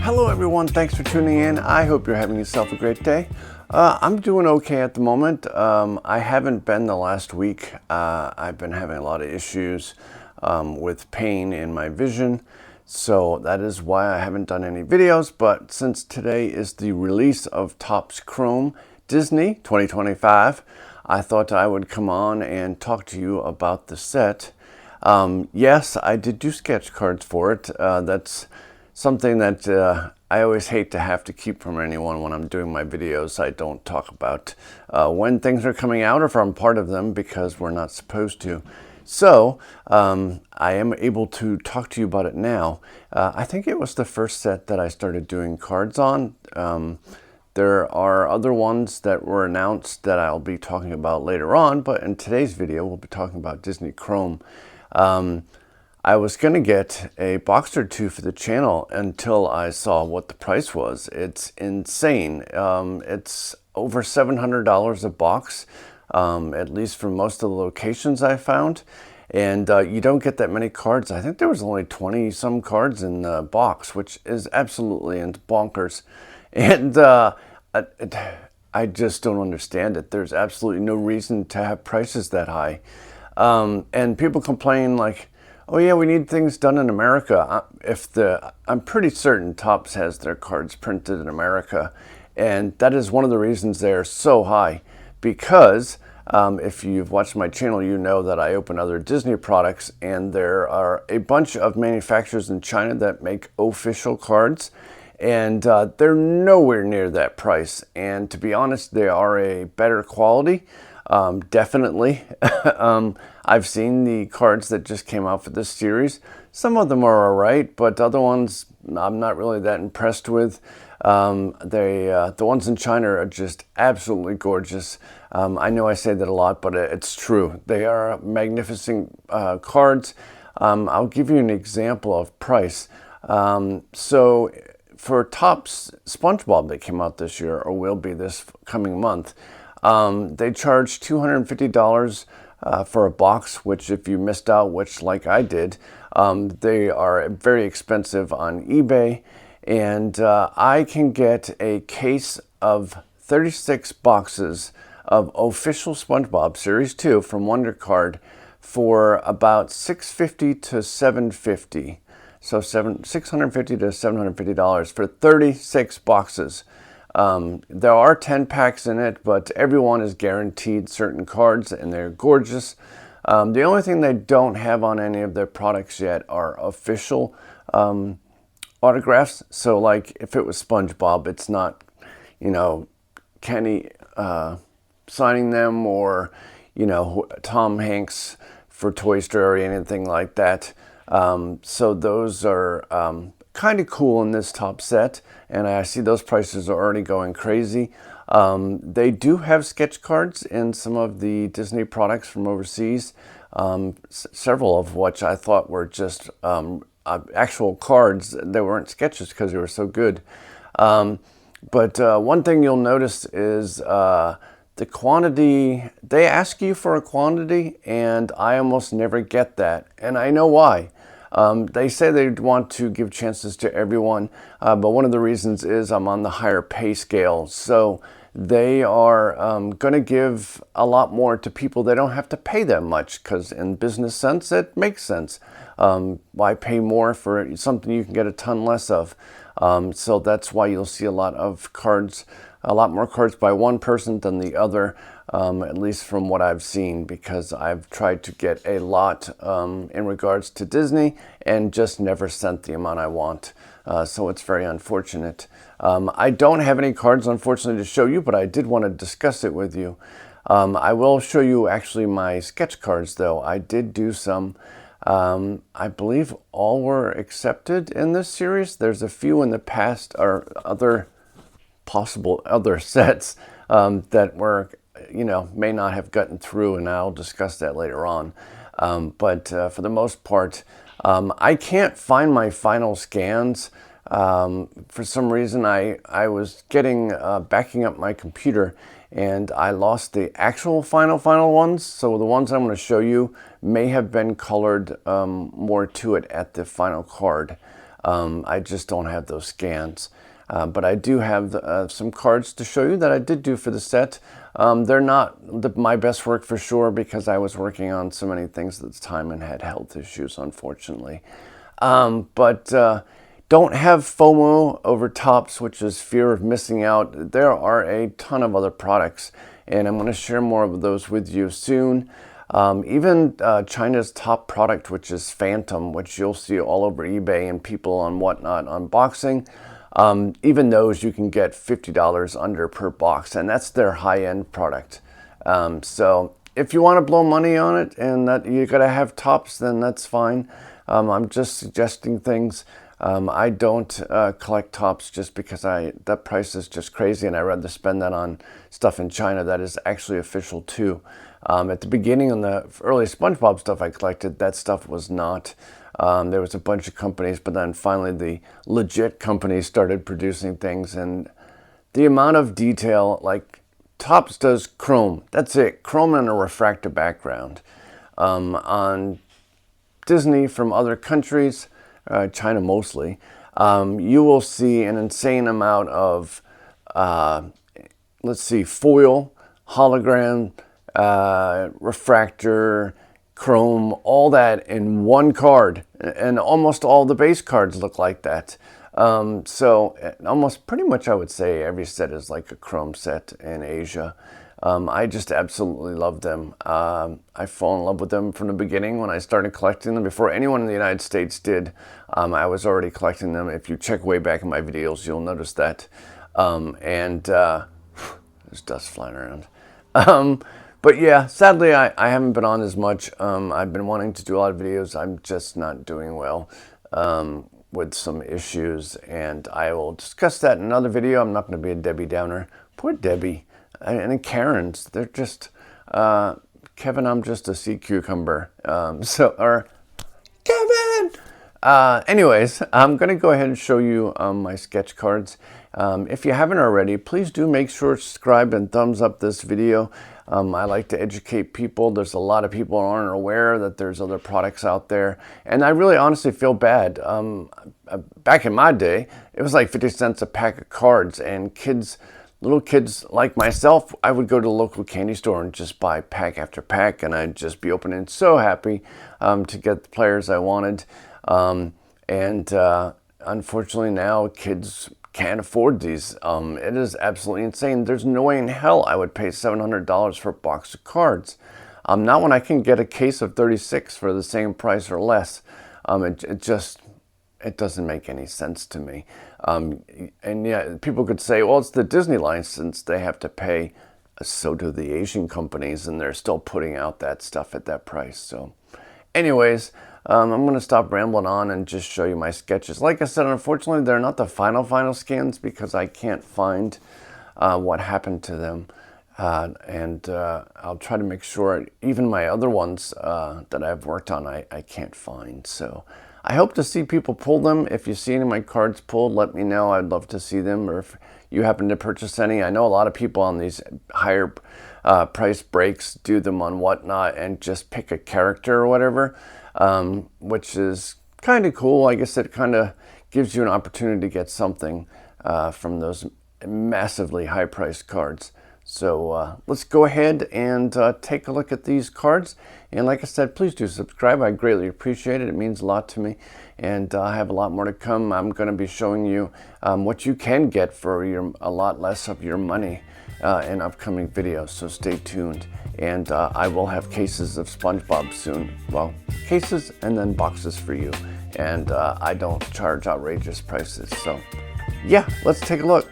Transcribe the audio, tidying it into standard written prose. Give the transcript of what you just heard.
Hello everyone, thanks for tuning in. I hope you're having yourself a great day. I'm doing okay at the moment. I haven't been the last week. I've been having a lot of issues with pain in my vision. So that is why I haven't done any videos. But since today is the release of Topps Chrome Disney 2025, I thought I would come on and talk to you about the set. Yes, I did do sketch cards for it. That's something that I always hate to have to keep from anyone when I'm doing my videos. I don't talk about when things are coming out or if I'm part of them because we're not supposed to. So I am able to talk to you about it now. I think it was the first set that I started doing cards on. There are other ones that were announced that I'll be talking about later on, but in today's video we'll be talking about Disney Chrome. I was going to get a box or two for the channel until I saw what the price was. It's insane. It's over $700 a box, at least for most of the locations I found. And you don't get that many cards. I think there was only 20 some cards in the box, which is absolutely bonkers. And I just don't understand it. There's absolutely no reason to have prices that high. And people complain like, oh yeah, we need things done in America. I'm pretty certain Topps has their cards printed in America. And that is one of the reasons they're so high. Because if you've watched my channel, you know that I open other Disney products. And there are a bunch of manufacturers in China that make official cards. And they're nowhere near that price. And to be honest, they are a better quality. Definitely. I've seen the cards that just came out for this series. Some of them are all right, but other ones I'm not really that impressed with. The ones in China are just absolutely gorgeous. I know I say that a lot, but it's true. They are magnificent cards. I'll give you an example of price. So for Topps SpongeBob that came out this year, or will be this coming month, they charge $250 for a box, which if you missed out, which like I did, they are very expensive on eBay. And I can get a case of 36 boxes of official SpongeBob Series 2 from WonderCard for about $650 to $750. So $650 to $750 for 36 boxes. There are 10 packs in it, but everyone is guaranteed certain cards and they're gorgeous. The only thing they don't have on any of their products yet are official autographs. So like if it was SpongeBob, it's not, Kenny signing them or, Tom Hanks for Toy Story or anything like that. So those are kind of cool in this top set, and I see those prices are already going crazy. They do have sketch cards in some of the Disney products from overseas, several of which I thought were just actual cards. They weren't sketches because they were so good. But one thing you'll notice is the quantity. They ask you for a quantity, and I almost never get that, and I know why. They say they want to give chances to everyone, but one of the reasons is I'm on the higher pay scale. So they are going to give a lot more to people. They don't have to pay that much because in business sense, it makes sense. Why pay more for something you can get a ton less of? So that's why you'll see a lot of cards, a lot more cards by one person than the other. At least from what I've seen, because I've tried to get a lot in regards to Disney and just never sent the amount I want. So it's very unfortunate. I don't have any cards, unfortunately, to show you, but I did want to discuss it with you. I will show you actually my sketch cards, though. I did do some. I believe all were accepted in this series. There's a few in the past or other possible other sets that were may not have gotten through, and I'll discuss that later on. But for the most part, I can't find my final scans. For some reason, I was backing up my computer, and I lost the actual final ones. So the ones I'm going to show you may have been colored more to it at the final card. I just don't have those scans. But I do have some cards to show you that I did do for the set. They're not my best work for sure, because I was working on so many things at the time and had health issues, unfortunately. But don't have FOMO over Topps, which is fear of missing out. There are a ton of other products, and I'm going to share more of those with you soon. Even China's top product, which is Phantom, which you'll see all over eBay and people on whatnot unboxing. Even those you can get $50 under per box, and that's their high-end product. So if you want to blow money on it and that you got to have Topps, then that's fine. I'm just suggesting things. I don't collect Topps just because that price is just crazy, and I'd rather spend that on stuff in China that is actually official too. At the beginning, on the early SpongeBob stuff I collected, that stuff was not. There was a bunch of companies, but then finally the legit companies started producing things, and the amount of detail, like Topps does chrome. That's it, chrome and a refractive background. On Disney from other countries, China mostly, you will see an insane amount of, let's see, foil, hologram, refractor, chrome, all that in one card, and almost all the base cards look like that. So almost pretty much I would say every set is like a chrome set in Asia. I just absolutely love them. I fall in love with them from the beginning when I started collecting them. Before anyone in the United States did, I was already collecting them. If you check way back in my videos, you'll notice that. There's dust flying around. But yeah, sadly, I haven't been on as much. I've been wanting to do a lot of videos. I'm just not doing well with some issues, and I will discuss that in another video. I'm not going to be a Debbie Downer. Poor Debbie. And Karen's, they're just, Kevin, I'm just a sea cucumber. Or Kevin! Anyways, I'm going to go ahead and show you my sketch cards. If you haven't already, please do make sure to subscribe and thumbs up this video. I like to educate people. There's a lot of people who aren't aware that there's other products out there. And I really honestly feel bad. Back in my day, it was like 50 cents a pack of cards, and little kids like myself, I would go to the local candy store and just buy pack after pack, and I'd just be opening so happy to get the players I wanted. Unfortunately now kids can't afford these. It is absolutely insane. There's no way in hell I would pay $700 for a box of cards. Not when I can get a case of 36 for the same price or less. It doesn't make any sense to me. And yeah, people could say, well, it's the Disney license, they have to pay. So do the Asian companies, and they're still putting out that stuff at that price. So anyways, I'm going to stop rambling on and just show you my sketches. Like I said, unfortunately, they're not the final scans because I can't find what happened to them. I'll try to make sure, even my other ones that I've worked on, I can't find. So I hope to see people pull them. If you see any of my cards pulled, let me know. I'd love to see them. Or if you happen to purchase any, I know a lot of people on these higher price breaks do them on whatnot and just pick a character or whatever, which is kind of cool. I guess it kind of gives you an opportunity to get something from those massively high priced cards. So let's go ahead and take a look at these cards. And like I said, please do subscribe. I greatly appreciate it. It means a lot to me. And I have a lot more to come. I'm going to be showing you what you can get for a lot less of your money in upcoming videos. So stay tuned. And I will have cases of SpongeBob soon. Well, cases and then boxes for you. And I don't charge outrageous prices. So yeah, let's take a look.